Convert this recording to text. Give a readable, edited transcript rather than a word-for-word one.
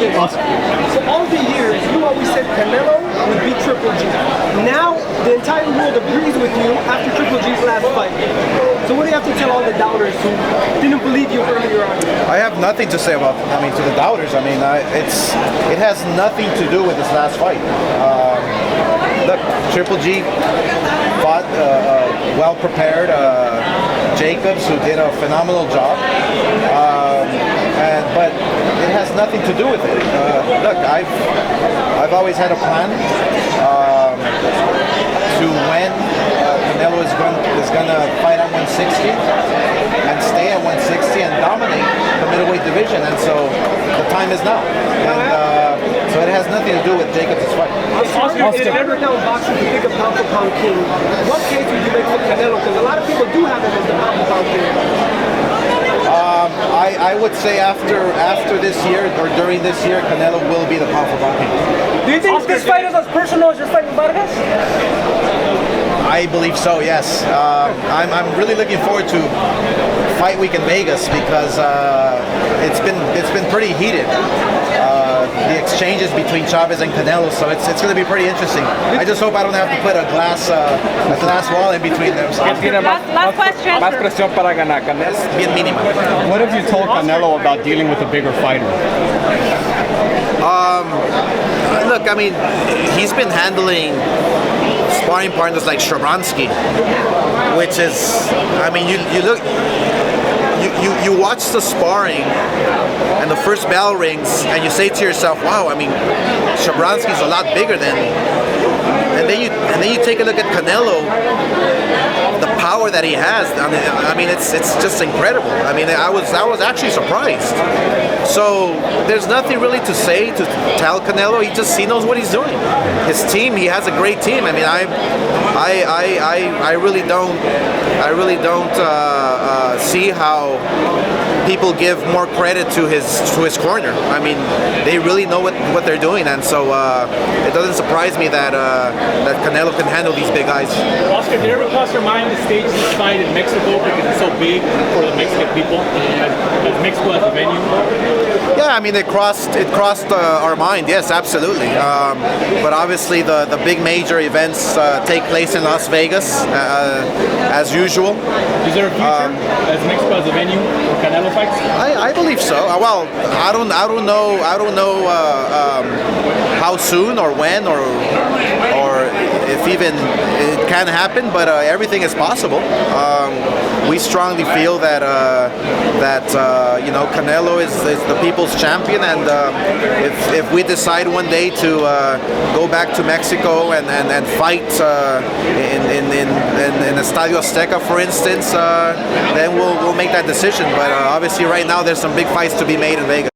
this. So all the years, you always said Canelo would beat Triple G. Now, the entire world agrees with you after Triple G's last fight. So what do you have to tell all the doubters who didn't believe you earlier on? I have nothing to say about, to the doubters. It has nothing to do with this last fight. Look, Triple G fought well prepared Jacobs, who did a phenomenal job. But it has nothing to do with it. Look, I've always had a plan to when Canelo is going to fight at 160 and stay at 160 and dominate the middleweight division, and so the time is now. And so it has nothing to do with Jacobs' fight. Oscar, if ever now boxing to pick a pound for pound king, what case would you make for Canelo? Because a lot of people do have him as the pound for pound king. I would say after this year or during this year, Canelo will be the pound for pound king. Do you think this fight is as personal as your fight with Vargas? I believe so, yes. I'm really looking forward to fight week in Vegas because it's been pretty heated. The exchanges between Chavez and Canelo, so it's going to be pretty interesting. I just hope I don't have to put a glass wall in between them. So. Last question. Más presión para ganar. Es bien mínima. What have you told Canelo about dealing with a bigger fighter? Look, he's been handling sparring partners like Shabransky, which is, you look. You watch the sparring and the first bell rings and you say to yourself, wow, Shabransky's a lot bigger than me. And then you take a look at Canelo, the power that he has. It's just incredible. I was actually surprised. So there's nothing really to say to tell Canelo. He knows what he's doing. His team, he has a great team. I really don't see how people give more credit to his corner. They really know what they're doing, and so it doesn't surprise me that Canelo can handle these big guys. Oscar, did it ever cross your mind to stage this fight in Mexico because it's so big for the Mexican people, as Mexico as a venue? Yeah, it crossed our mind. Yes, absolutely. But obviously, the big major events take place in Las Vegas as usual. Is there a future as Mexico as a venue for Canelo fights? I believe so. Well, I don't know how soon or when or if even it can happen, but everything is possible. We strongly feel that Canelo is the people's champion, and if we decide one day to go back to Mexico and fight in Estadio Azteca, for instance, then we'll make that decision. But obviously, right now there's some big fights to be made in Vegas.